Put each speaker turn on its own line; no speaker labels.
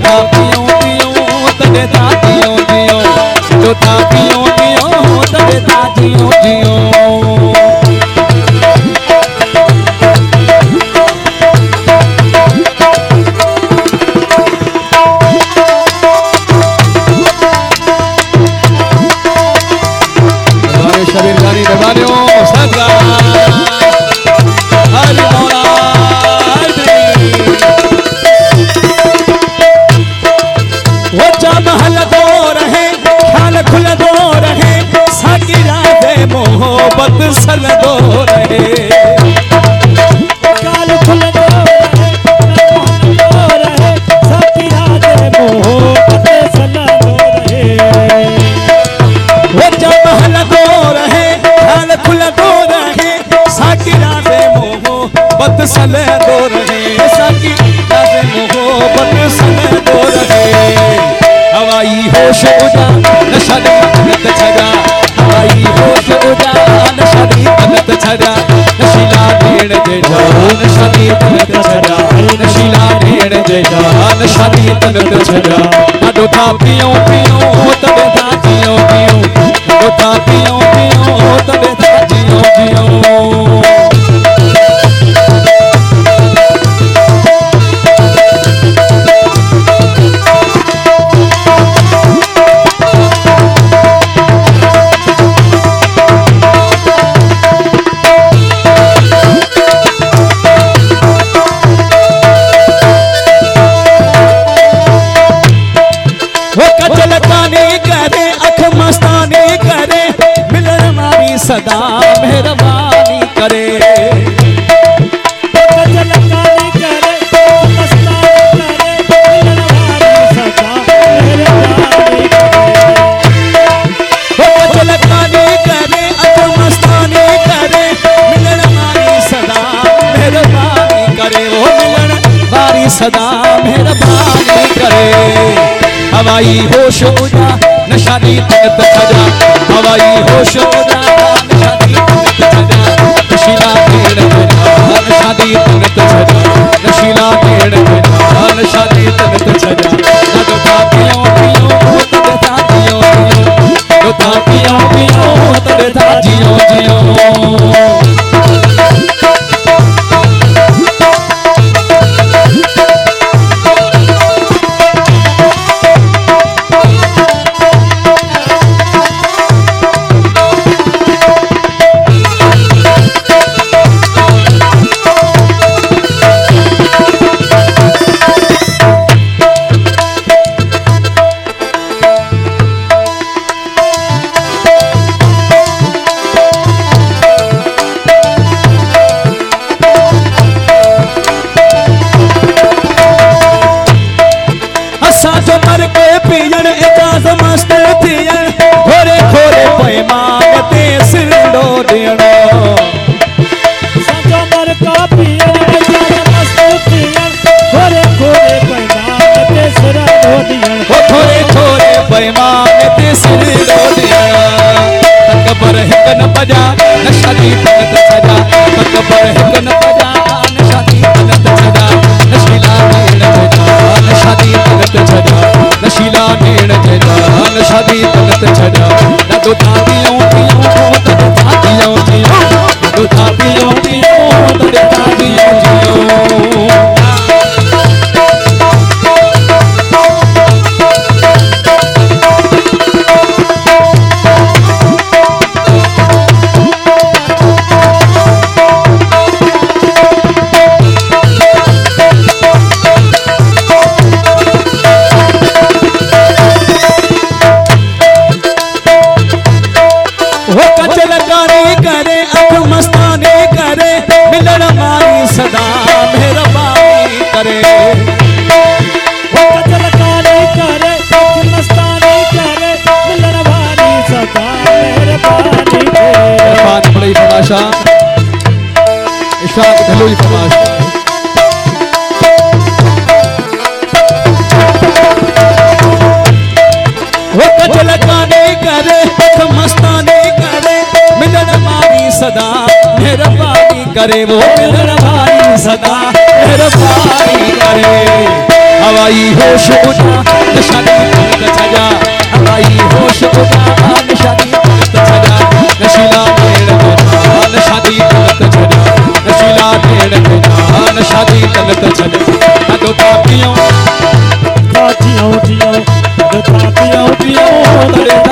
था पियो पियो तड़े था जियो जियो जो था पियो पियो तड़े था जियो जियो शरीर गाड़ी दबारियो सदा हरि मोला वो चा महल दो रहे ख्याल खुल दो रहे साकी रातें मोहब्बत सल दो रहे ख्याल खुल दो रहे साकी रातें मोहब्बत सल दो रहे वो चा महल दो खुल दो रहे साकी रातें मोहब्बत सले दो रहे साकी रातें मोहब्बत सले दो रहे हवाई होश उड़ा नशा दी तगत छड़ा हवाई होश उड़ा नशा दी तगत छड़ा नशीला भेड़ दे जान नशा दी तगत छड़ा नशीला भेड़ दे जान नशा दी तगत छड़ा ना था पियो पियो तबे था जियो जियो ना था पियो पियो तबे था जियो जियो सदा मेहरबानी करे जलकानी करे मस्तानी करे सदा मेहरबानी करे जलकानी करे मस्तानी करे मिलन वाली सदा मेहरबानी करे वो मिलन वाली सदा मेहरबानी करे हवाई होश उड़ा नशा दी तगत छड़ा हवाई होश उड़ा नशीला भेड़ नशा दी तगत छड़ा नशीला भेड़ नशा दी तगत छड़ा ना तो था पियो पियो तड़े था जियो जियो तो था पियो पियो तड़े था जियो जियो नशा दी तगत छड़ा तकबर हिक न बजा नशा दी तगत छड़ा नशीला भेड़ नशा दी तगत छड़ा नशीला भेड़ नशा दी तगत छड़ा ना तो था पियो पियो तड़े था जियो जियो ना तो था पियो पियो तड़े था जियो जियो सदा मेहरबानी करे वो कजलकानी करे मस्तानी करे मिलन वाली सदा मेहरबानी करे पानी बड़ी तमाशा इशाक ढलोई तमाशा वो कजलकानी करे मस्तानी करे मिलन वाली सदा मेहरबानी करे वो मिलन वाली सदा मेहरबानी करे हवा हवाई होश उड़ा नशानी तलत छजा हवाई होश उड़ा नशानी तलत छजा नशीला भेड़ मेरा नशादी तलत छजा नशीला भेड़ मेरा नशादी तलत छजा दो तापियों तापियों तापियों तापियों तापियों